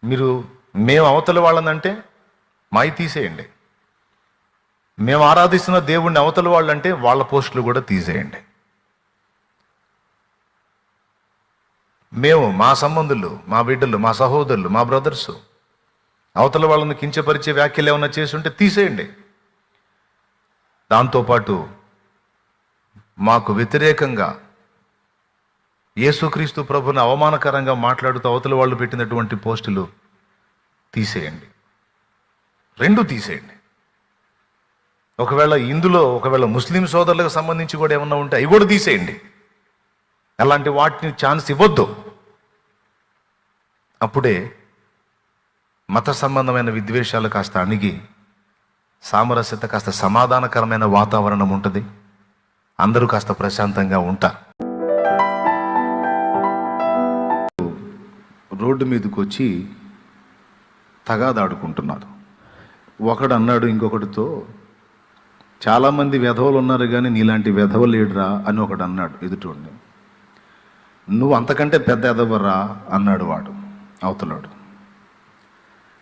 మీరు మేము అవతల వాళ్ళనంటే మాయి తీసేయండి. మేము ఆరాధిస్తున్న దేవుణ్ణి అవతల వాళ్ళంటే వాళ్ళ పోస్టులు కూడా తీసేయండి. మేము మా సంబంధులు, మా బిడ్డలు, మా సహోదరులు, మా బ్రదర్సు అవతల వాళ్ళని కించపరిచే వ్యాఖ్యలు ఏమైనా చేసి ఉంటే తీసేయండి. దాంతోపాటు మాకు వ్యతిరేకంగా యేసుక్రీస్తు ప్రభుని అవమానకరంగా మాట్లాడుతూ అవతల వాళ్ళు పెట్టినటువంటి పోస్టులు తీసేయండి. రెండు తీసేయండి. ఒకవేళ ముస్లిం సోదరులకు సంబంధించి కూడా ఏమన్నా ఉంటే అవి కూడా తీసేయండి. అలాంటి వాటిని ఛాన్స్ ఇవ్వద్దు. అప్పుడే మత సంబంధమైన విద్వేషాలు కాస్త అణిగి సామరస్యత, కాస్త సమాధానకరమైన వాతావరణం ఉంటుంది. అందరూ కాస్త ప్రశాంతంగా ఉంటారు. రోడ్డు మీదకి వచ్చి తగాదాడుకుంటున్నారు. ఒకడు అన్నాడు ఇంకొకటితో, చాలామంది వెధవలు ఉన్నారు కానీ నీలాంటి వెధవ లేడురా అని ఒకడు అన్నాడు ఎదుటోడిని. నువ్వు అంతకంటే పెద్ద ఎదవరా అన్నాడు వాడు, అవతలాడు.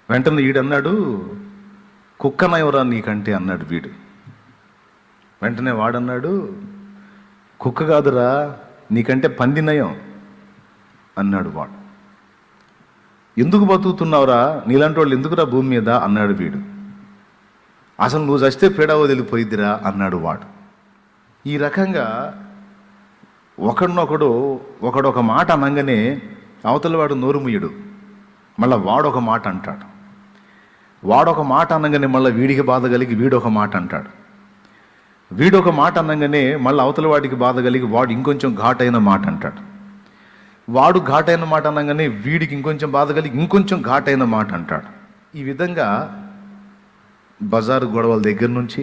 వెంటనే ఈడన్నాడు, కుక్కనయవరా నీకంటే అన్నాడు వీడు. వెంటనే వాడన్నాడు, కుక్క కాదురా నీకంటే పందినయం అన్నాడు వాడు. ఎందుకు బతుకుతున్నావురా, నీలాంటి వాళ్ళు ఎందుకురా భూమి మీద అన్నాడు వీడు. అసలు నువ్వు చస్తే పీడ వదిలిపోయిద్దిరా అన్నాడు వాడు. ఈ రకంగా ఒకడు ఒక మాట అనగానే అవతల వాడు నోరు ముయ్యడు, మళ్ళీ వాడొక మాట అంటాడు. వాడొక మాట అనగానే మళ్ళీ వీడికి బాధ కలిగి వీడొక మాట అంటాడు. వీడొక మాట అనగానే మళ్ళీ అవతల వాడికి బాధ కలిగి వాడు ఇంకొంచెం ఘాటైన మాట అంటాడు. వాడు ఘాటైన మాట అనగానే వీడికి ఇంకొంచెం బాధ కలిగి ఇంకొంచెం ఘాటైన మాట అంటాడు. ఈ విధంగా బజారు గొడవల దగ్గర నుంచి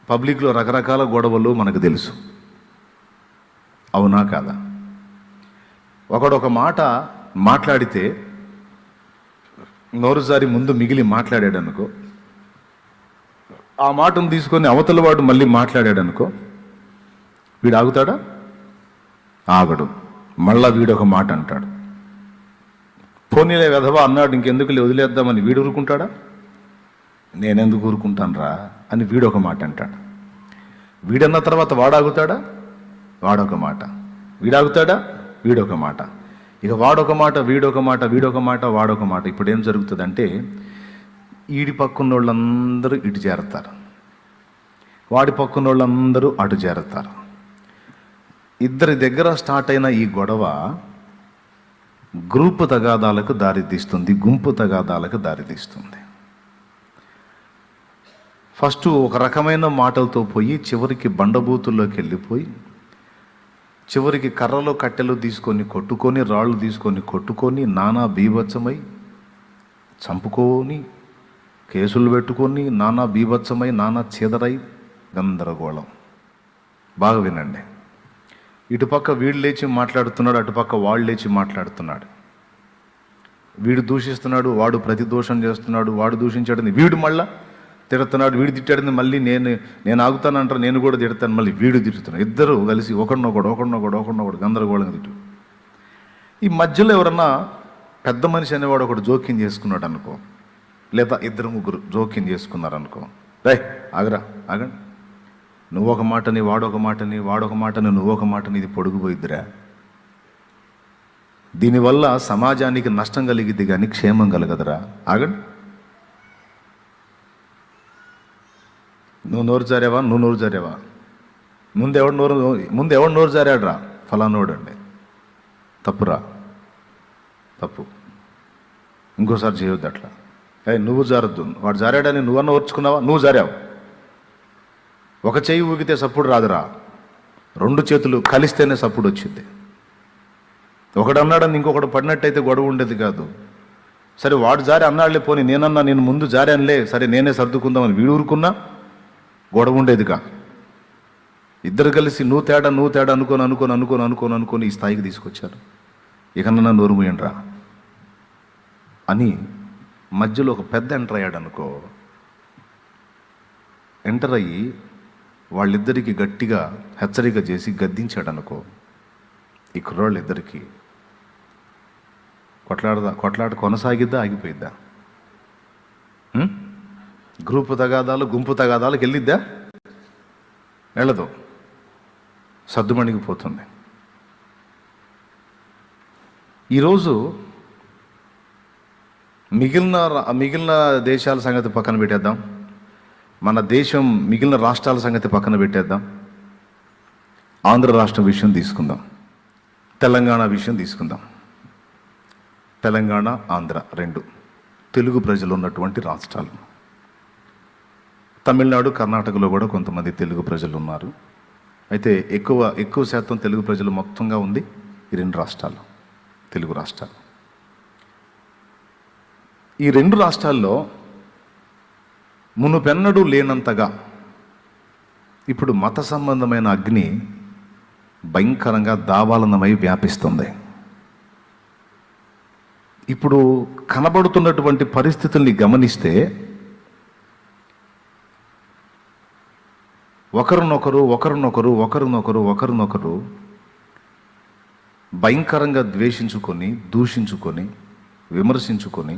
పబ్లిక్లో రకరకాల గొడవలు మనకు తెలుసు. అవునా కాదా? ఒకడొక మాట మాట్లాడితే నోరుజారి ముందు మిగిలి మాట్లాడాడు అనుకో, ఆ మాటను తీసుకొని అవతల వాడు మళ్ళీ మాట్లాడాడు అనుకో, వీడు ఆగుతాడా? ఆగడు. మళ్ళా వీడొక మాట అంటాడు. పోనీలే వెధవా అన్నాడు, ఇంకెందుకు వదిలేద్దామని వీడు ఊరుకుంటాడా? నేనెందుకు ఊరుకుంటానురా అని వీడొక మాట అంటాడు. వీడన్న తర్వాత వాడాగుతాడా? వాడొక మాట. వీడాగుతాడా? వీడొక మాట. ఇక వాడొక మాట, వీడొక మాట, వీడొక మాట, వాడొక మాట. ఇప్పుడు ఏం జరుగుతుందంటే ఈడి పక్కన వాళ్ళందరూ ఇటు చేరతారు, వాడి పక్కన వాళ్ళందరూ అటు చేరతారు. ఇద్దరి దగ్గర స్టార్ట్ అయిన ఈ గొడవ గ్రూపు తగాదాలకు దారితీస్తుంది, గుంపు తగాదాలకు దారితీస్తుంది. ఫస్ట్ ఒక రకమైన మాటలతో పోయి చివరికి బండబూతుల్లోకి వెళ్ళిపోయి చివరికి కర్రలో కట్టెలు తీసుకొని కొట్టుకొని, రాళ్ళు తీసుకొని కొట్టుకొని, నానా బీభత్సమై చంపుకొని, కేసులు పెట్టుకొని, నానా బీభత్సమై, నానా చీదరై, గందరగోళం. బాగా వినండి. ఇటుపక్క వీడు లేచి మాట్లాడుతున్నాడు, అటుపక్క వాడు లేచి మాట్లాడుతున్నాడు. వీడు దూషిస్తున్నాడు, వాడు ప్రతిదోషం చేస్తున్నాడు. వాడు దూషించాడని వీడు మళ్ళా తిడుతున్నాడు, వీడు తిట్టాడని మళ్ళీ నేను ఆగుతానంటారు, నేను కూడా తిడతాను, మళ్ళీ వీడు తిడుతున్నాడు. ఇద్దరు కలిసి ఒకడినొకడు గందరగోళంగా తిట్టు. ఈ మధ్యలో ఎవరన్నా పెద్ద మనిషి అనేవాడు ఒకడు జోక్యం చేసుకున్నాడు అనుకో, లేదా ఇద్దరు ముగ్గురు జోక్యం చేసుకున్నారు అనుకో, ఆగండి, నువ్వొక మాటని వాడొక మాటని, వాడొక మాటని నువ్వొక మాటని, ఇది పొడుగుపోయిద్దిరా. దీనివల్ల సమాజానికి నష్టం కలిగిద్ది కానీ క్షేమం కలగదురా. ఆగండి. నువ్వు నోరు జారావా? ముందెవడు నోరు జారాడురా? ఫలానోడు అండి. తప్పురా, తప్పు. ఇంకోసారి చేయొద్దు అట్లా. నువ్వు జారద్దు. వాడు జారాడని నువ్వన్నా ఓర్చుకున్నావా? నువ్వు జారావు. ఒక చెయ్యి ఊగితే సప్పుడు రాదురా, రెండు చేతులు కలిస్తేనే సప్పుడు వచ్చింది. ఒకడు అన్నాడని ఇంకొకడు పడినట్టయితే గొడవ ఉండేది కాదు. సరే వాడు జారి అన్నాడులే, పోనీ నేను ముందు జారానులే, సరే నేనే సర్దుకుందామని వీడు ఊరుకున్నా గొడవ ఉండేది కాదు. ఇద్దరు కలిసి నువ్వు తేడా అనుకోని ఈ స్థాయికి తీసుకొచ్చారు. ఇకనన్నా నోరు మూయండిరా అని మధ్యలో ఒక పెద్ద ఎంటర్ అయ్యాడు అనుకో. ఎంటర్ అయ్యి వాళ్ళిద్దరికీ గట్టిగా హెచ్చరిక చేసి గద్దించాడు అనుకో. ఈ కుర్రాళ్ళిద్దరికీ కొట్లాట కొనసాగిద్దా, ఆగిపోయిద్దా? గ్రూపు తగాదాలు, గుంపు తగాదాలకు వెళ్ళిద్దా? వెళ్ళదు, సద్దుమణిగిపోతుంది. ఈరోజు మిగిలిన దేశాల సంగతి పక్కన పెట్టేద్దాం, మన దేశం మిగిలిన రాష్ట్రాల సంగతి పక్కన పెట్టేద్దాం. ఆంధ్ర రాష్ట్రం విషయం తీసుకుందాం, తెలంగాణ విషయం తీసుకుందాం. తెలంగాణ, ఆంధ్ర రెండు తెలుగు ప్రజలు ఉన్నటువంటి రాష్ట్రాలు. తమిళనాడు, కర్ణాటకలో కూడా కొంతమంది తెలుగు ప్రజలు ఉన్నారు. అయితే ఎక్కువ శాతం తెలుగు ప్రజలు మొత్తంగా ఉంది ఈ రెండు రాష్ట్రాలు, తెలుగు రాష్ట్రాలు. ఈ రెండు రాష్ట్రాల్లో మునుపెన్నడూ లేనంతగా ఇప్పుడు మత సంబంధమైన అగ్ని భయంకరంగా దావాలనమై వ్యాపిస్తుంది. ఇప్పుడు కనబడుతున్నటువంటి పరిస్థితుల్ని గమనిస్తే ఒకరినొకరు భయంకరంగా ద్వేషించుకొని, దూషించుకొని, విమర్శించుకొని,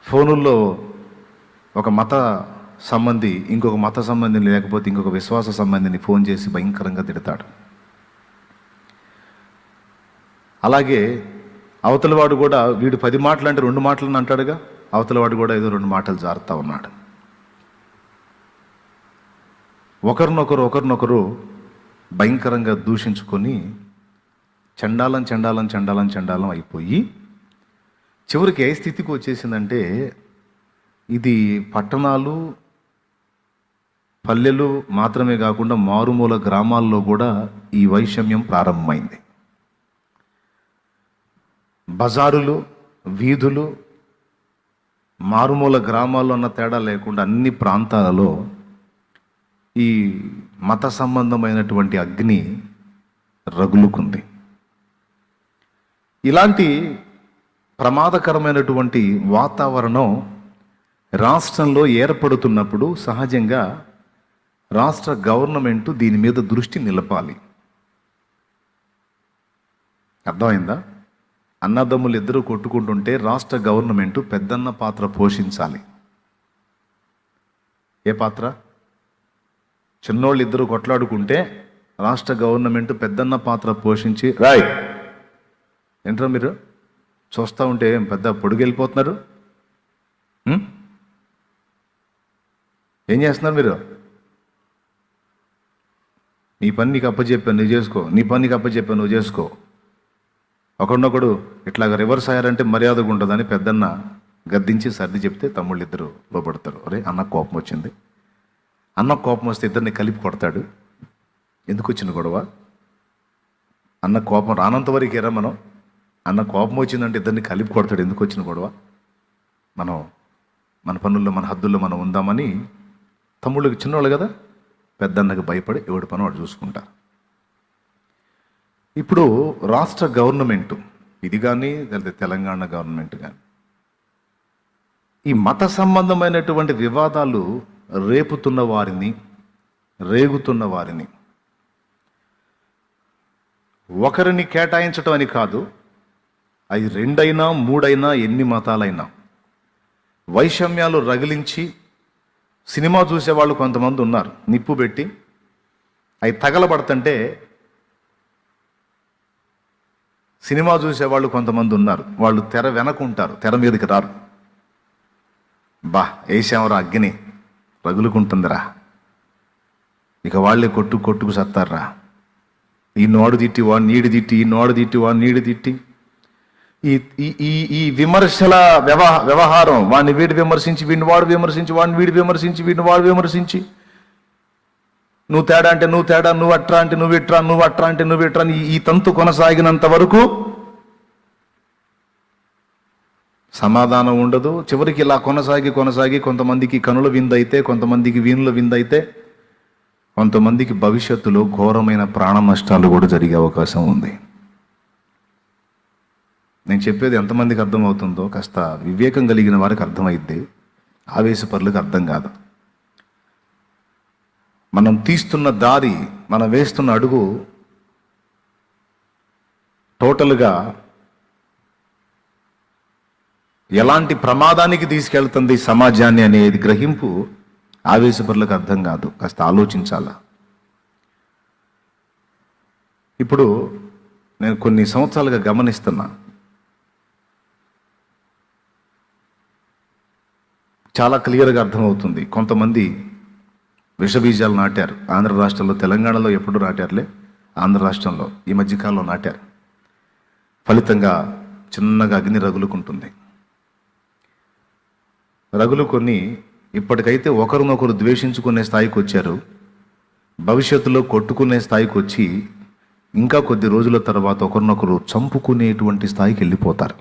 ఫోనుల్లో ఒక మత సంబంధి ఇంకొక మత సంబంధిని, లేకపోతే ఇంకొక విశ్వాస సంబంధిని ఫోన్ చేసి భయంకరంగా తిడతాడు. అలాగే అవతలవాడు కూడా, వీడు 10 మాటలు అంటే 2 మాటలను అంటాడుగా, అవతలవాడు కూడా ఏదో 2 మాటలు జారుతూ ఉన్నాడు. ఒకరినొకరు భయంకరంగా దూషించుకొని చండాలం అయిపోయి చివరికి ఏ స్థితికి వచ్చేసిందంటే, ఇది పట్టణాలు, పల్లెలు మాత్రమే కాకుండా మారుమూల గ్రామాల్లో కూడా ఈ వైషమ్యం ప్రారంభమైంది. బజారులు, వీధులు, మారుమూల గ్రామాల్లో అన్న తేడా లేకుండా అన్ని ప్రాంతాలలో ఈ మత సంబంధమైనటువంటి అగ్ని రగులుకుంది. ఇలాంటి ప్రమాదకరమైనటువంటి వాతావరణం రాష్ట్రంలో ఏర్పడుతున్నప్పుడు సహజంగా రాష్ట్ర గవర్నమెంటు దీని మీద దృష్టి నిలపాలి. అర్థమైందా? అన్నదమ్ములు ఇద్దరు కొట్టుకుంటుంటే రాష్ట్ర గవర్నమెంటు పెద్దన్న పాత్ర పోషించాలి. ఏ పాత్ర? చిన్నోళ్ళు ఇద్దరు కొట్లాడుకుంటే రాష్ట్ర గవర్నమెంట్ పెద్దన్న పాత్ర పోషించి, రాయ్ ఏంట్రా మీరు చూస్తూ ఉంటే పెద్ద పొడుగు వెళ్ళిపోతున్నారు, ఏం చేస్తున్నారు మీరు? నీ పని నీకు అప్పచెప్పాను నువ్వు చేసుకో, నీ పని నీకు అప్పచెప్పాను నువ్వు చేసుకో. ఒకడినొకడు ఇట్లాగ రివర్స్ అయ్యారంటే మర్యాదగా ఉంటుందని పెద్దన్న గద్దించి సర్ది చెప్తే తమ్ముళ్ళు ఇద్దరు లోపడతారు. అరే అన్న కోపం వచ్చింది, అన్న కోపం వస్తే ఇద్దరిని కలిపి కొడతాడు. ఎందుకు వచ్చిన గొడవ? అన్న కోపం రానంత వరకు ఎరా మనం, అన్న కోపం వచ్చిందంటే ఇద్దరిని కలిపి కొడతాడు. ఎందుకు వచ్చిన గొడవ? మనం మన పనుల్లో, మన హద్దుల్లో మనం ఉందామని తమ్ముళ్ళకి చిన్నవాళ్ళు కదా, పెద్దన్నకి భయపడి ఎవడి పని వాడు చూసుకుంటారు. ఇప్పుడు రాష్ట్ర గవర్నమెంటు ఇది కానీ, లేదా తెలంగాణ గవర్నమెంట్ కానీ ఈ మత సంబంధమైనటువంటి వివాదాలు రేపుతున్న వారిని, రేగుతున్న వారిని ఒకరిని కేటాయించటం అని కాదు, అది 2 అయినా 3 అయినా ఎన్ని మతాలైనా వైషమ్యాలు రగిలించి సినిమా చూసేవాళ్ళు కొంతమంది ఉన్నారు. నిప్పు పెట్టి అవి తగలబడుతుంటే సినిమా చూసేవాళ్ళు కొంతమంది ఉన్నారు. వాళ్ళు తెర వెనకుంటారు, తెర మీదకి రారు. బా వేసామరా అగ్ని రగులుకుంటుందిరా, ఇక వాళ్ళే కొట్టుకు సత్తారా. ఈ నోడు తిట్టి వాడు నీడి తిట్టి, ఈ నోడు తిట్టి వాడు నీడి తిట్టి, ఈ విమర్శల వ్యవహారం, వాడిని వీడు విమర్శించి వీడిని వాడు విమర్శించి, వాడిని వీడు విమర్శించి వీడిని వాడు విమర్శించి, నువ్వు తేడా అంటే నువ్వు తేడా, నువ్వు అట్రా అంటే నువ్వు ఇట్రా, నువ్వు అట్రా అంటే నువ్వు ఇట్రా, ఈ తంతు కొనసాగినంత వరకు సమాధానం ఉండదు. చివరికి ఇలా కొనసాగి కొంతమందికి కనుల విందైతే, కొంతమందికి వీణుల విందైతే, కొంతమందికి భవిష్యత్తులో ఘోరమైన ప్రాణ నష్టాలు కూడా జరిగే అవకాశం ఉంది. నేను చెప్పేది ఎంతమందికి అర్థమవుతుందో కాస్త వివేకం కలిగిన వారికి అర్థమైద్ది, ఆవేశపరులకు అర్థం కాదు. మనం తీస్తున్న దారి, మనం వేస్తున్న అడుగు టోటల్గా ఎలాంటి ప్రమాదానికి తీసుకెళ్తుంది సమాజాన్ని అనేది గ్రహింపు ఆవేశపరులకు అర్థం కాదు. కాస్త ఆలోచించాలా. ఇప్పుడు నేను కొన్ని సంవత్సరాలుగా గమనిస్తున్నా, చాలా క్లియర్గా అర్థమవుతుంది. కొంతమంది విషబీజాలు నాటారు. ఆంధ్ర రాష్ట్రంలో, తెలంగాణలో ఎప్పుడు నాటారులే, ఆంధ్ర రాష్ట్రంలో ఈ మధ్యకాలంలో నాటారు. ఫలితంగా చిన్నగా అగ్ని రగులుకుంటుంది. రగులుకొని ఇప్పటికైతే ఒకరినొకరు ద్వేషించుకునే స్థాయికి వచ్చారు. భవిష్యత్తులో కొట్టుకునే స్థాయికి వచ్చి ఇంకా కొద్ది రోజుల తర్వాత ఒకరినొకరు చంపుకునేటువంటి స్థాయికి వెళ్ళిపోతారు.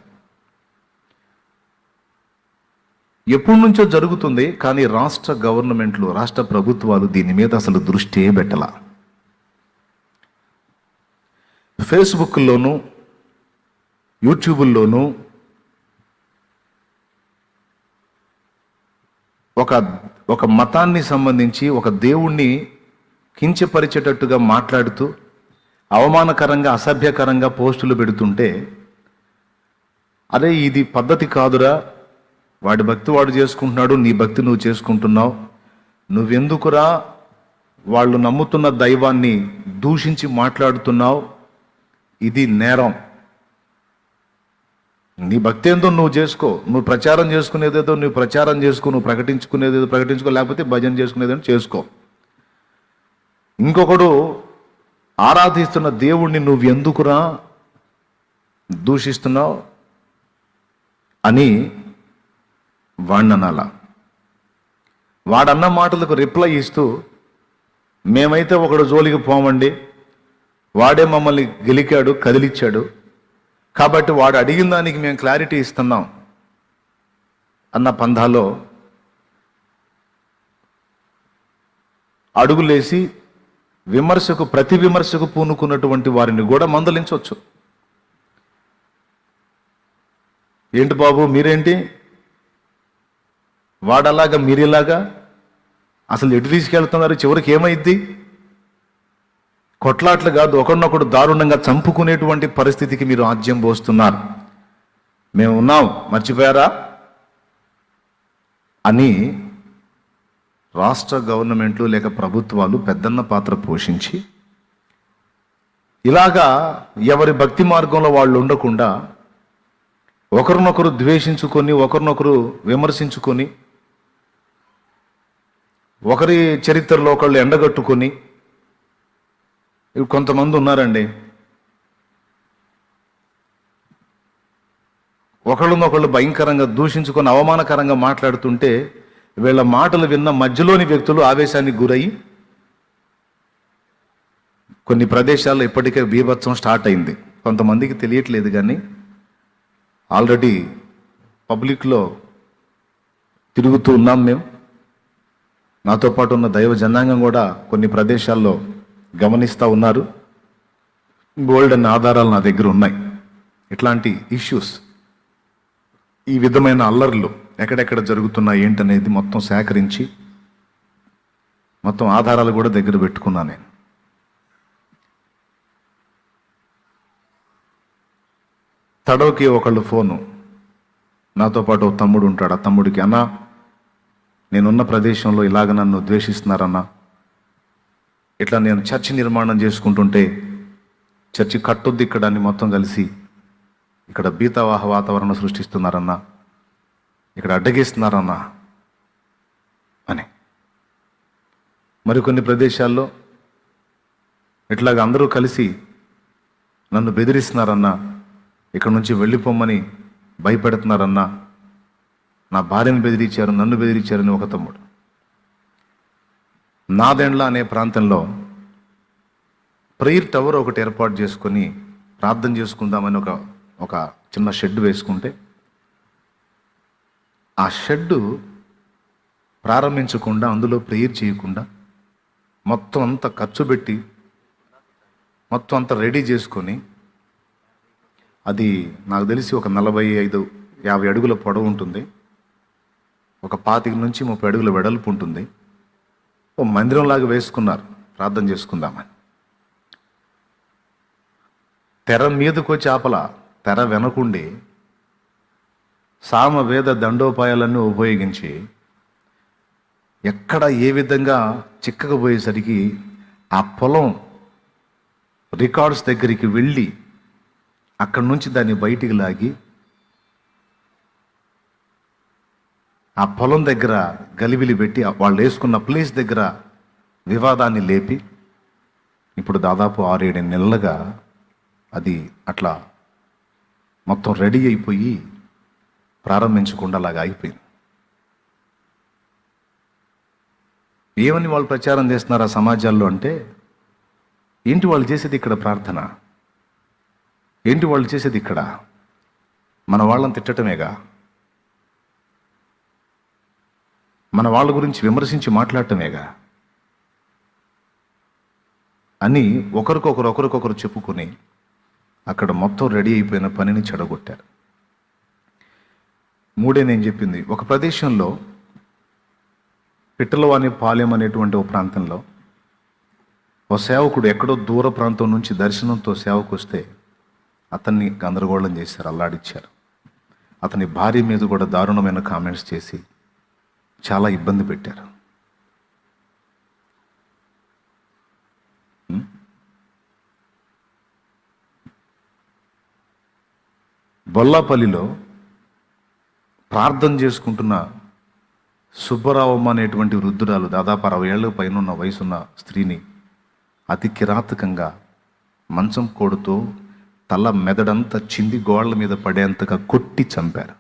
ఎప్పటి నుంచో జరుగుతుంది, కానీ రాష్ట్ర గవర్నమెంట్లు, రాష్ట్ర ప్రభుత్వాలు దీని మీద అసలు దృష్టి పెట్టలా. ఫేస్బుక్లోను, యూట్యూబ్లోను ఒక మతాన్ని సంబంధించి, ఒక దేవుణ్ణి కించపరిచేటట్టుగా మాట్లాడుతూ అవమానకరంగా, అసభ్యకరంగా పోస్టులు పెడుతుంటే, అరే ఇది పద్ధతి కాదురా, వాడి భక్తి వాడు చేసుకుంటున్నాడు, నీ భక్తి నువ్వు చేసుకుంటున్నావు, నువ్వెందుకురా వాళ్ళు నమ్ముతున్న దైవాన్ని దూషించి మాట్లాడుతున్నావు, ఇది నేరం. నీ భక్తి ఏందో నువ్వు చేసుకో, నువ్వు ప్రచారం చేసుకునేదేదో నువ్వు ప్రచారం చేసుకో, నువ్వు ప్రకటించుకునేదేదో ప్రకటించుకో, లేకపోతే భజన చేసుకునేదేదో చేసుకో. ఇంకొకడు ఆరాధిస్తున్న దేవుణ్ణి నువ్వు ఎందుకురా దూషిస్తున్నావు అని వాడిని అనాల. వాడన్న మాటలకు రిప్లై ఇస్తూ, మేమైతే ఒకడు జోలికి పోమండి, వాడే మమ్మల్ని గెలికాడు, కదిలిచ్చాడు, కాబట్టి వాడు అడిగిన దానికి మేము క్లారిటీ ఇస్తున్నాం అన్న పంధాలో అడుగులేసి విమర్శకు, ప్రతి విమర్శకు పూనుకున్నటువంటి వారిని కూడా మందలించవచ్చు. ఏంటి బాబు మీరేంటి, వాడలాగా మీరేలాగా, అసలు ఎటు తీసుకెళ్తున్నారు, చివరికి ఏమైద్ది? కొట్లాట్లు కాదు, ఒకరినొకడు దారుణంగా చంపుకునేటువంటి పరిస్థితికి మీరు ఆజ్యం పోస్తున్నారు. మేము ఉన్నాం, మర్చిపోయారా అని రాష్ట్ర గవర్నమెంట్లు లేక ప్రభుత్వాలు పెద్దన్న పాత్ర పోషించి, ఇలాగా ఎవరి భక్తి మార్గంలో వాళ్ళు ఉండకుండా ఒకరినొకరు ద్వేషించుకొని, ఒకరినొకరు విమర్శించుకొని, ఒకరి చరిత్రలో ఒకళ్ళు ఎండగట్టుకొని, కొంతమంది ఉన్నారండి, ఒకళ్ళనొకళ్ళు భయంకరంగా దూషించుకొని అవమానకరంగా మాట్లాడుతుంటే వీళ్ళ మాటలు విన్న మధ్యలోని వ్యక్తులు ఆవేశానికి గురయ్యి కొన్ని ప్రదేశాల్లో ఇప్పటికే బీభత్సం స్టార్ట్ అయింది. కొంతమందికి తెలియట్లేదు, కానీ ఆల్రెడీ పబ్లిక్లో తిరుగుతూ ఉన్నాం మేము. నాతో పాటు ఉన్న దైవ జనాంగం కూడా కొన్ని ప్రదేశాల్లో గమనిస్తూ ఉన్నారు. బోల్డ్ అనే ఆధారాలు నా దగ్గర ఉన్నాయి. ఇట్లాంటి ఇష్యూస్, ఈ విధమైన అల్లర్లు ఎక్కడెక్కడ జరుగుతున్నాయి ఏంటనేది మొత్తం సేకరించి మొత్తం ఆధారాలు కూడా దగ్గర పెట్టుకున్నా నేను. తడవకి ఒకళ్ళు ఫోను, నాతో పాటు ఒక తమ్ముడు ఉంటాడు, ఆ తమ్ముడికి, అన్నా నేనున్న ప్రదేశంలో ఇలాగ నన్ను ద్వేషిస్తున్నారన్నా, ఇట్లా నేను చర్చి నిర్మాణం చేసుకుంటుంటే చర్చి కట్టొద్దు ఇక్కడ అని మొత్తం కలిసి ఇక్కడ భీతావాహ వాతావరణం సృష్టిస్తున్నారన్నా, ఇక్కడ అడ్డగిస్తున్నారన్నా అని. మరికొన్ని ప్రదేశాల్లో ఇట్లాగ అందరూ కలిసి నన్ను బెదిరిస్తున్నారన్నా, ఇక్కడ నుంచి వెళ్ళిపోమ్మని భయపెడుతున్నారన్నా, నా భార్యను బెదిరించారు, నన్ను బెదిరించారని ఒక తమ్ముడు. నాదెండ్ల అనే ప్రాంతంలో ప్రేయర్ టవర్ ఒకటి ఏర్పాటు చేసుకొని ప్రార్థన చేసుకుందామని ఒక చిన్న షెడ్ వేసుకుంటే, ఆ షెడ్డు ప్రారంభించకుండా, అందులో ప్రేయర్ చేయకుండా మొత్తం అంతా ఖర్చు పెట్టి మొత్తం అంతా రెడీ చేసుకొని, అది నాకు తెలిసి ఒక 45-50 అడుగుల పొడవు ఉంటుంది, ఒక 25 నుంచి 30 అడుగుల వెడల్పు ఉంటుంది. ఓ మందిరంలాగా వేసుకున్నారు ప్రార్థన చేసుకుందామని. తెర మీదకు వచ్చి ఆపల, తెర వెనకుండి సామవేద దండోపాయాలన్నీ ఉపయోగించి ఎక్కడ ఏ విధంగా చిక్కకపోయేసరికి ఆ పొలం రికార్డ్స్ దగ్గరికి వెళ్ళి అక్కడి నుంచి దాన్ని బయటికి లాగి ఆ పొలం దగ్గర గలిబిలి పెట్టి వాళ్ళు వేసుకున్న ప్లేస్ దగ్గర వివాదాన్ని లేపి ఇప్పుడు దాదాపు 6-7 నెలలుగా అది అట్లా మొత్తం రెడీ అయిపోయి ప్రారంభించకుండా అలాగా ఆగిపోయింది. ఏమని వాళ్ళు ప్రచారం చేస్తున్నారు ఆ సమాజాల్లో అంటే, ఏంటి వాళ్ళు చేసేది ఇక్కడ ప్రార్థన, ఏంటి వాళ్ళు చేసేది ఇక్కడ మన వాళ్ళని తిట్టటమేగా, మన వాళ్ళ గురించి విమర్శించి మాట్లాడటమేగా అని ఒకరికొకరు చెప్పుకొని అక్కడ మొత్తం రెడీ అయిపోయిన పనిని చెడగొట్టారు. మూడే నేను చెప్పింది. ఒక ప్రదేశంలో పిట్టలవాణి పాలెం అనేటువంటి ఒక ప్రాంతంలో ఓ సేవకుడు ఎక్కడో దూర ప్రాంతం నుంచి దర్శనంతో సేవకు వస్తే అతన్ని గందరగోళం చేశారు, అల్లాడిచ్చారు. అతని భార్య మీద కూడా దారుణమైన కామెంట్స్ చేసి చాలా ఇబ్బంది పెట్టారు. బొల్లాపల్లిలో ప్రార్థన చేసుకుంటున్న సుబ్బరావమ్మ అనేటువంటి వృద్ధురాలు, దాదాపు 60 ఏళ్ళ పైన ఉన్న వయసున్న స్త్రీని అతి కిరాతకంగా మంచం కోడుతో తల మెదడంతా చింది గోళ్ల మీద పడేంతగా కొట్టి చంపారు.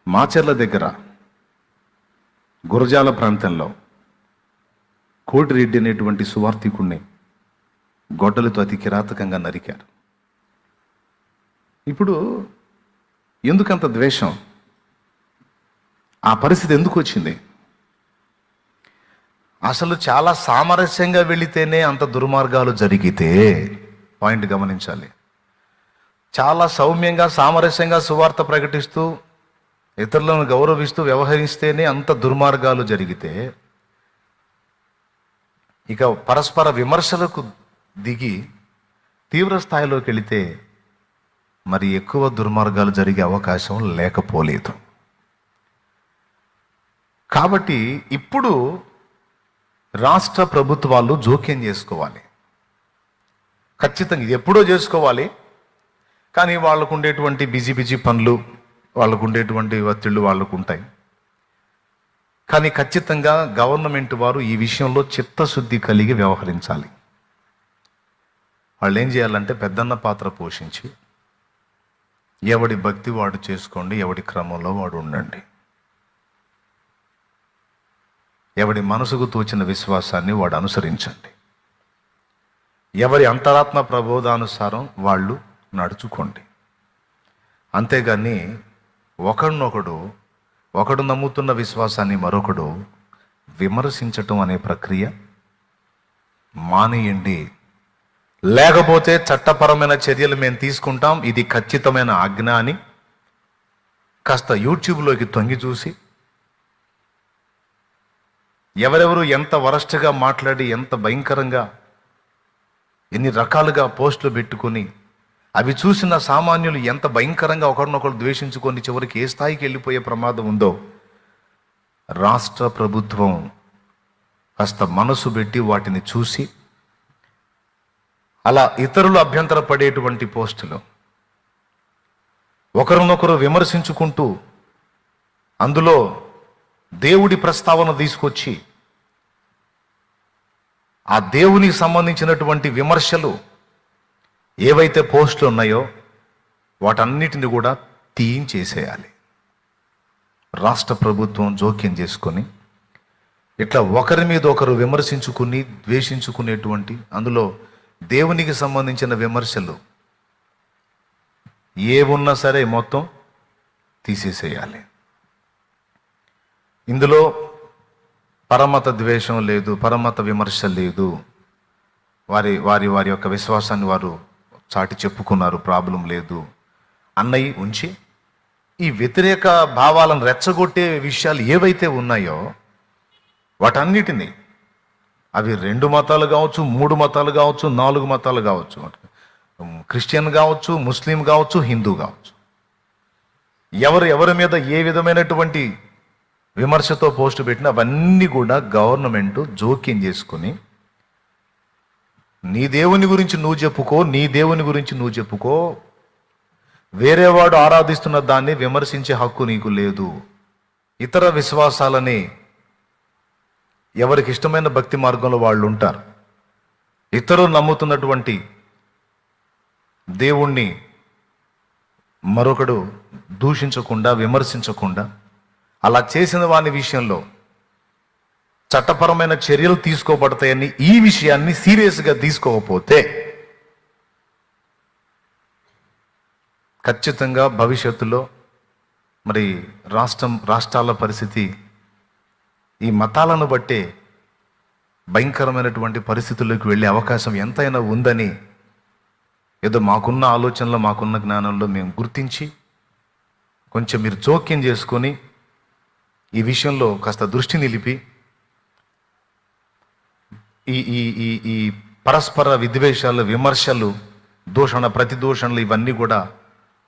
మాచర్ల దగ్గర గురజాల ప్రాంతంలో కోటిరెడ్డి అనేటువంటి సువార్థికుణ్ణి గొడ్డలతో అతి కిరాతకంగా నరికారు. ఇప్పుడు ఎందుకంత ద్వేషం? ఆ పరిస్థితి ఎందుకు వచ్చింది? అసలు చాలా సామరస్యంగా వెళితేనే అంత దుర్మార్గాలు జరిగితే, పాయింట్ గమనించాలి, చాలా సౌమ్యంగా సామరస్యంగా సువార్త ప్రకటిస్తూ ఇతరులను గౌరవిస్తూ వ్యవహరిస్తేనే అంత దుర్మార్గాలు జరిగితే, ఇక పరస్పర విమర్శలకు దిగి తీవ్ర స్థాయిలోకి వెళితే మరి ఎక్కువ దుర్మార్గాలు జరిగే అవకాశం లేకపోలేదు. కాబట్టి ఇప్పుడు రాష్ట్ర ప్రభుత్వాలు జోక్యం చేసుకోవాలి. ఖచ్చితంగా ఇది ఎప్పుడో చేసుకోవాలి. కానీ వాళ్ళకు ఉండేటువంటి బిజీ పనులు, వాళ్ళకు ఉండేటువంటి ఒత్తిళ్ళు వాళ్ళకు ఉంటాయి. కానీ ఖచ్చితంగా గవర్నమెంట్ వారు ఈ విషయంలో చిత్తశుద్ధి కలిగి వ్యవహరించాలి. వాళ్ళు ఏం చేయాలంటే పెద్దన్న పాత్ర పోషించి ఎవడి భక్తి వాడు చేసుకోండి, ఎవడి క్రమంలో వాడు ఉండండి, ఎవడి మనసుకు తోచిన విశ్వాసాన్ని వాడు అనుసరించండి, ఎవరి అంతరాత్మ ప్రబోధానుసారం వాళ్ళు నడుచుకోండి. అంతేగాని ఒకడు నమ్ముతున్న విశ్వాసాన్ని మరొకడు విమర్శించటం అనే ప్రక్రియ మానేయండి. లేకపోతే చట్టపరమైన చర్యలు మేము తీసుకుంటాం, ఇది ఖచ్చితమైన ఆజ్ఞ అని కాస్త యూట్యూబ్లోకి తొంగి చూసి ఎవరెవరు ఎంత వరస్ట్గా మాట్లాడి ఎంత భయంకరంగా ఎన్ని రకాలుగా పోస్టులు పెట్టుకొని అవి చూసిన సామాన్యులు ఎంత భయంకరంగా ఒకరినొకరు ద్వేషించుకొని చివరికి ఏ స్థాయికి వెళ్ళిపోయే ప్రమాదం ఉందో రాష్ట్ర ప్రభుత్వం కాస్త మనసు పెట్టి వాటిని చూసి, అలా ఇతరులు అభ్యంతర పడేటువంటి పోస్టులు ఒకరినొకరు విమర్శించుకుంటూ అందులో దేవుడి ప్రస్తావన తీసుకొచ్చి ఆ దేవునికి సంబంధించినటువంటి విమర్శలు ఏవైతే పోస్టులు ఉన్నాయో వాటన్నిటిని కూడా తీయించేసేయాలి. రాష్ట్ర ప్రభుత్వం జోక్యం చేసుకొని ఇట్లా ఒకరి మీద ఒకరు విమర్శించుకుని ద్వేషించుకునేటువంటి అందులో దేవునికి సంబంధించిన విమర్శలు ఏవున్నా సరే మొత్తం తీసేసేయాలి. ఇందులో పరమత ద్వేషం లేదు, పరమత విమర్శ లేదు. వారి వారి వారి యొక్క విశ్వాసాన్ని వారు చాటి చెప్పుకున్నారు, ప్రాబ్లం లేదు అన్నయ్య ఉంచి ఈ వ్యతిరేక భావాలను రెచ్చగొట్టే విషయాలు ఏవైతే ఉన్నాయో వాటన్నిటినీ, అవి 2 మతాలు కావచ్చు, 3 మతాలు కావచ్చు, 4 మతాలు కావచ్చు, క్రిస్టియన్ కావచ్చు, ముస్లిం కావచ్చు, హిందూ కావచ్చు, ఎవరి మీద ఏ విధమైనటువంటి విమర్శతో పోస్టు పెట్టినా అవన్నీ కూడా గవర్నమెంట్ జోక్యం చేసుకుని నీ దేవుని గురించి నువ్వు చెప్పుకో, నీ దేవుని గురించి నువ్వు చెప్పుకో, వేరేవాడు ఆరాధిస్తున్న దాన్ని విమర్శించే హక్కు నీకు లేదు. ఇతర విశ్వాసాలని ఎవరికి ఇష్టమైన భక్తి మార్గంలో వాళ్ళు ఉంటారు. ఇతరులు నమ్ముతున్నటువంటి దేవుణ్ణి మరొకడు దూషించకుండా, విమర్శించకుండా, అలా చేసిన వాని విషయంలో చట్టపరమైన చర్యలు తీసుకోబడతాయని ఈ విషయాన్ని సీరియస్గా తీసుకోకపోతే ఖచ్చితంగా భవిష్యత్తులో మరి రాష్ట్రాల పరిస్థితి ఈ మతాలను బట్టే భయంకరమైనటువంటి పరిస్థితుల్లోకి వెళ్ళే అవకాశం ఎంతైనా ఉందని ఏదో మాకున్న ఆలోచనలో, మాకున్న జ్ఞానంలో మేము గుర్తించి కొంచెం మీరు జోక్యం చేసుకొని ఈ విషయంలో కాస్త దృష్టి నిలిపి ఈ ఈ ఈ ఈ పరస్పర విద్వేషాలు, విమర్శలు, దూషణ, ప్రతిదూషణలు ఇవన్నీ కూడా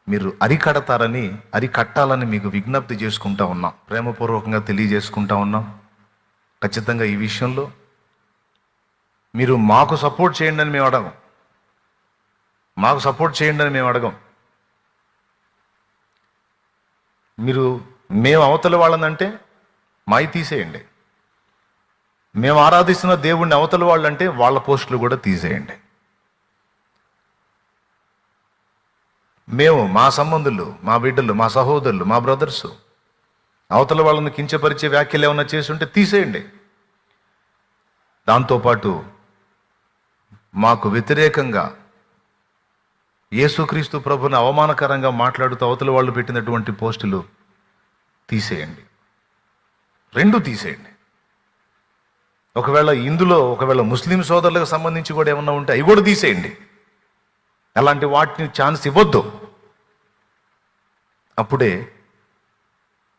మీరు అరికట్టాలని మీకు విజ్ఞప్తి చేసుకుంటా ఉన్నాం, ప్రేమపూర్వకంగా తెలియజేసుకుంటా ఉన్నాం. ఖచ్చితంగా ఈ విషయంలో మీరు మాకు సపోర్ట్ చేయండి అని మేము అడగం. మేము అవతల వాళ్ళనంటే మాయి తీసేయండి. మేము ఆరాధిస్తున్న దేవుణ్ణి అవతల వాళ్ళంటే వాళ్ళ పోస్టులు కూడా తీసేయండి. మేము, మా సంబంధులు, మా బిడ్డలు, మా సహోదరులు, మా బ్రదర్సు అవతల వాళ్ళని కించపరిచే వ్యాఖ్యలు ఏమైనా చేసి ఉంటే తీసేయండి. దాంతోపాటు మాకు వ్యతిరేకంగా యేసుక్రీస్తు ప్రభుని అవమానకరంగా మాట్లాడుతూ అవతల వాళ్ళు పెట్టినటువంటి పోస్టులు తీసేయండి. రెండు తీసేయండి. ఒకవేళ ముస్లిం సోదరులకు సంబంధించి కూడా ఏమన్నా ఉంటే అవి కూడా తీసేయండి. అలాంటి వాటిని ఛాన్స్ ఇవ్వద్దు. అప్పుడే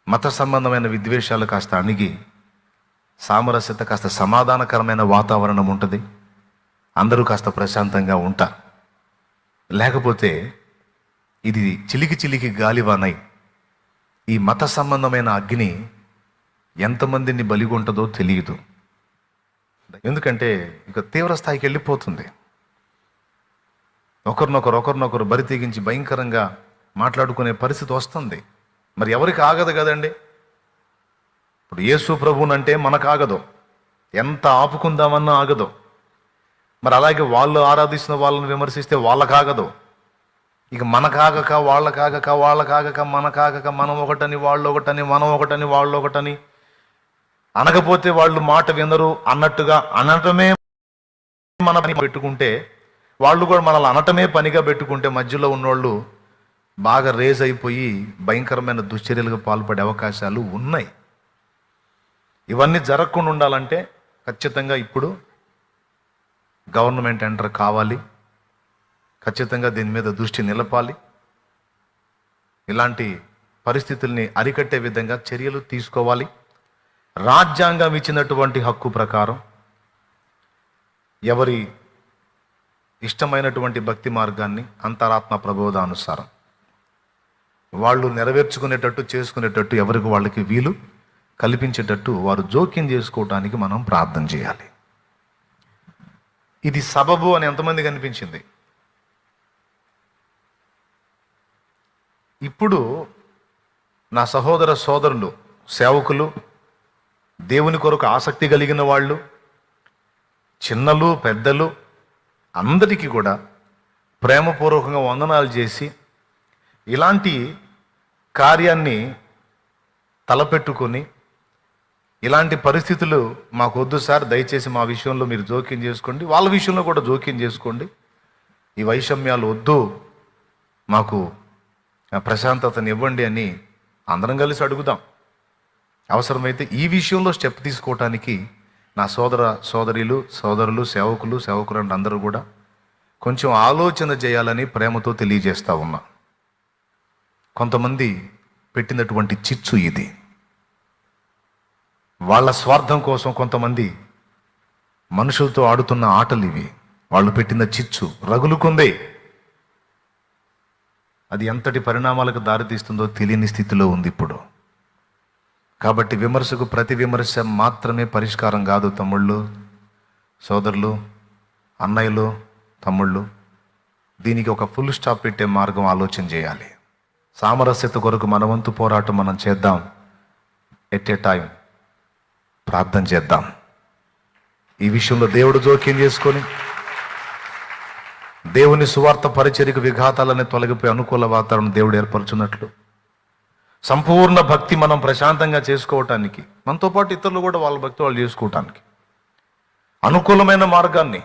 మత సంబంధమైన విద్వేషాలు కాస్త అణిగి సామరస్యత, కాస్త సమాధానకరమైన వాతావరణం ఉంటుంది. అందరూ కాస్త ప్రశాంతంగా ఉంటారు. లేకపోతే ఇది చిలికి గాలివానై ఈ మత సంబంధమైన అగ్ని ఎంతమందిని బలిగొంటుందో తెలియదు. ఎందుకంటే ఇక తీవ్ర స్థాయికి వెళ్ళిపోతుంది. ఒకరినొకరు బరి తెగించి భయంకరంగా మాట్లాడుకునే పరిస్థితి వస్తుంది. మరి ఎవరికి ఆగదు కదండి. ఇప్పుడు యేసు ప్రభువునంటే మనకు ఆగదు, ఎంత ఆపుకుందామన్నా ఆగదు. మరి అలాగే వాళ్ళు ఆరాధిస్తున్న వాళ్ళని విమర్శిస్తే వాళ్ళకాగదు. ఇక మనకాగక వాళ్ళకాగక మనకాగక మనం ఒకటని వాళ్ళు ఒకటని, మనం ఒకటని వాళ్ళు ఒకటని, అనకపోతే వాళ్ళు మాట వినరు అన్నట్టుగా అనటమే మన పని పెట్టుకుంటే, వాళ్ళు కూడా మనల్ని అనటమే పనిగా పెట్టుకుంటే మధ్యలో ఉన్నోళ్ళు బాగా రేజ్ అయిపోయి భయంకరమైన దుశ్చర్యలకు పాల్పడే అవకాశాలు ఉన్నాయి. ఇవన్నీ జరగకుండా ఉండాలంటే ఖచ్చితంగా ఇప్పుడు గవర్నమెంట్ ఎంటర్ కావాలి. ఖచ్చితంగా దీని మీద దృష్టి నిలపాలి. ఇలాంటి పరిస్థితుల్ని అరికట్టే విధంగా చర్యలు తీసుకోవాలి. రాజ్యాంగం ఇచ్చినటువంటి హక్కు ప్రకారం ఎవరి ఇష్టమైనటువంటి భక్తి మార్గాన్ని అంతరాత్మ ప్రబోధానుసారం వాళ్ళు నెరవేర్చుకునేటట్టు, చేసుకునేటట్టు ఎవరికి వాళ్ళకి వీలు కల్పించేటట్టు వారు జోక్యం చేసుకోవటానికి మనం ప్రార్థన చేయాలి. ఇది సబబు అని ఎంతమందికి అనిపించింది? ఇప్పుడు నా సహోదర సోదరులు, సేవకులు, దేవుని కొరకు ఆసక్తి కలిగిన వాళ్ళు, చిన్నలు పెద్దలు అందరికీ కూడా ప్రేమపూర్వకంగా వందనాలు చేసి ఇలాంటి కార్యాన్ని తలపెట్టుకొని, ఇలాంటి పరిస్థితులు మాకు వద్దు సార్, దయచేసి మా విషయంలో మీరు జోక్యం చేసుకోండి, వాళ్ళ విషయంలో కూడా జోక్యం చేసుకోండి, ఈ వైషమ్యాలు వద్దు, మాకు ప్రశాంతతని ఇవ్వండి అని అందరం కలిసి అడుగుదాం. అవసరమైతే ఈ విషయంలో స్టెప్ తీసుకోవటానికి నా సోదరులు, సేవకులు అందరూ కూడా కొంచెం ఆలోచన చేయాలని ప్రేమతో తెలియజేస్తా ఉన్నా. కొంతమంది పెట్టినటువంటి చిచ్చు ఇది. వాళ్ళ స్వార్థం కోసం కొంతమంది మనుషులతో ఆడుతున్న ఆటలు ఇవి. వాళ్ళు పెట్టిన చిచ్చు రగులుకుందే. అది ఎంతటి పరిణామాలకు దారితీస్తుందో తెలియని స్థితిలో ఉంది ఇప్పుడు. కాబట్టి విమర్శకు ప్రతి విమర్శ మాత్రమే పరిష్కారం కాదు. తమ్ముళ్ళు, సోదరులు, అన్నయ్యలు, తమ్ముళ్ళు, దీనికి ఒక ఫుల్ స్టాప్ పెట్టే మార్గం ఆలోచన చేయాలి. సామరస్యత కొరకు మన వంతు పోరాటం మనం చేద్దాం. ఎట్ ఏ టైం ప్రార్థన చేద్దాం. ఈ విషయంలో దేవుడు జోక్యం చేసుకొని దేవుని సువార్త పరిచర్యకు విఘాతాలని తొలగిపోయి అనుకూల వాతావరణం దేవుడు ఏర్పరచున్నట్లు సంపూర్ణ భక్తి మనం ప్రశాంతంగా చేసుకోవటానికి, మనతో పాటు ఇతరులు కూడా వాళ్ళ భక్తి వాళ్ళు చేసుకోవటానికి అనుకూలమైన మార్గాన్ని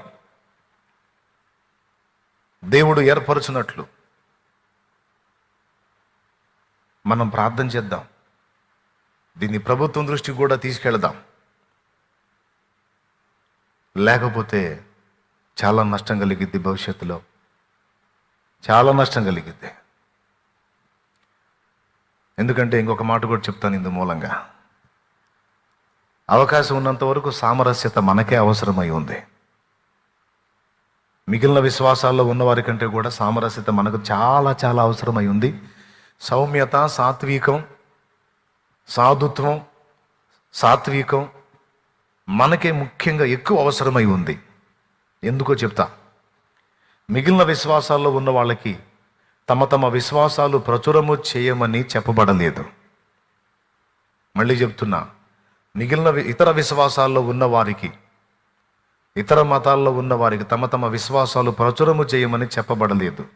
దేవుడు ఏర్పరచున్నట్లు మనం ప్రార్థన చేద్దాం. దీన్ని ప్రభుత్వం దృష్టికి కూడా తీసుకెళ్దాం. లేకపోతే చాలా నష్టం కలిగిద్ది, భవిష్యత్తులో చాలా నష్టం కలిగిద్ది. ఎందుకంటే ఇంకొక మాట కూడా చెప్తాను ఇందు మూలంగా. అవకాశం ఉన్నంత వరకు సామరస్యత మనకే అవసరమై ఉంది. మిగిలిన విశ్వాసాల్లో ఉన్నవారి కంటే కూడా సామరస్యత మనకు చాలా చాలా అవసరమై ఉంది. సౌమ్యత, సాత్వికం, సాధుత్వం, సాత్వికం మనకే ముఖ్యంగా ఎక్కువ అవసరమై ఉంది. ఎందుకో చెప్తా. మిగిలిన విశ్వాసాల్లో ఉన్న వాళ్ళకి తమ తమ విశ్వాసాలు ప్రచురము చేయమని చెప్పబడలేదు. మళ్ళీ చెప్తున్నా, మిగిలిన ఇతర విశ్వాసాల్లో ఉన్న వారికి, ఇతర మతాల్లో ఉన్న వారికి తమ తమ విశ్వాసాలు ప్రచురము చేయమని చెప్పబడలేదు.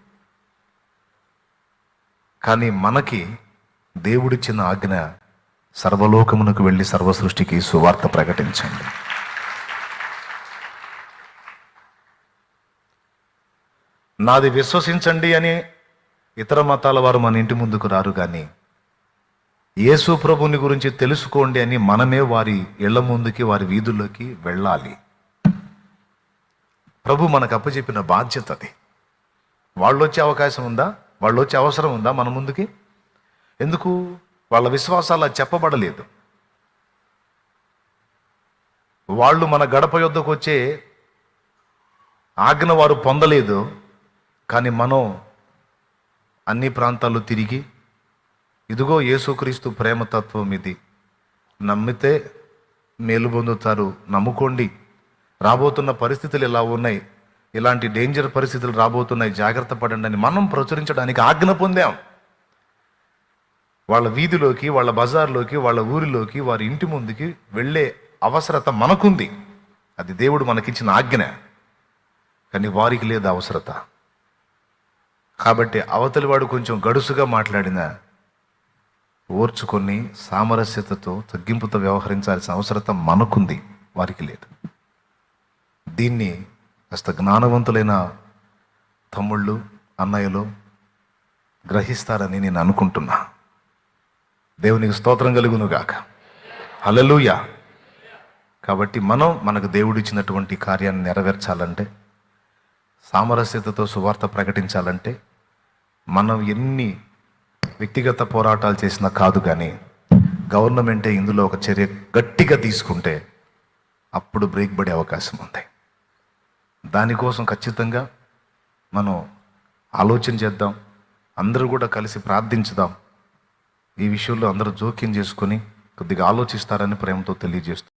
కానీ మనకి దేవుడిచ్చిన ఆజ్ఞ, సర్వలోకమునకు వెళ్ళి సర్వ సృష్టికి సువార్త ప్రకటించండి. నాది విశ్వసించండి అని ఇతర మతాల వారు మన ఇంటి ముందుకు రారు. కానీ యేసు ప్రభుని గురించి తెలుసుకోండి అని మనమే వారి ఇళ్ల ముందుకి, వారి వీధుల్లోకి వెళ్ళాలి. ప్రభు మనకు అప్పచెప్పిన బాధ్యత అది. వాళ్ళు వచ్చే అవకాశం ఉందా? వాళ్ళు వచ్చే అవసరం ఉందా మన ముందుకి? ఎందుకు? వాళ్ళ విశ్వాసాలు అది చెప్పబడలేదు. వాళ్ళు మన గడప యొద్దకు వచ్చే ఆజ్ఞ వారు పొందలేదు. కానీ మనం అన్ని ప్రాంతాలు తిరిగి, ఇదిగో యేసుక్రీస్తు ప్రేమతత్వం ఇది, నమ్మితే మేలు పొందుతారు, నమ్ముకోండి, రాబోతున్న పరిస్థితులు ఇలా ఉన్నాయి, ఇలాంటి డేంజర్ పరిస్థితులు రాబోతున్నాయి, జాగ్రత్త పడండి అని మనం ప్రచురించడానికి ఆజ్ఞ పొందాం. వాళ్ళ వీధిలోకి, వాళ్ళ బజార్లోకి, వాళ్ళ ఊరిలోకి, వారి ఇంటి ముందుకి వెళ్ళే అవసరత మనకుంది. అది దేవుడు మనకిచ్చిన ఆజ్ఞ. కానీ వారికి లేదు అవసరత. కాబట్టి అవతలి వాడు కొంచెం గడుసుగా మాట్లాడినా ఓర్చుకొని సామరస్యతతో, తగ్గింపుతో వ్యవహరించాల్సిన అవసరత మనకుంది, వారికి లేదు. దీన్ని కాస్త జ్ఞానవంతులైన తమ్ముళ్ళు, అన్నయ్యలు గ్రహిస్తారని నేను అనుకుంటున్నా. దేవునికి స్తోత్రం కలుగునుగాక. హల్లెలూయా. కాబట్టి మనకు దేవుడిచ్చినటువంటి కార్యాన్ని నెరవేర్చాలంటే, సామరస్యతతో సువార్త ప్రకటించాలంటే, మనం ఎన్ని వ్యక్తిగత పోరాటాలు చేసినా కాదు. కానీ గవర్నమెంటే ఇందులో ఒక చర్య గట్టిగా తీసుకుంటే అప్పుడు బ్రేక్ పడే అవకాశం ఉంది. దానికోసం ఖచ్చితంగా మనం ఆలోచన చేద్దాం. అందరూ కూడా కలిసి ప్రార్థించుదాం. ఈ విషయంలో అందరూ జోక్యం చేసుకొని కొద్దిగా ఆలోచిస్తారని ప్రేమతో తెలియజేస్తాం.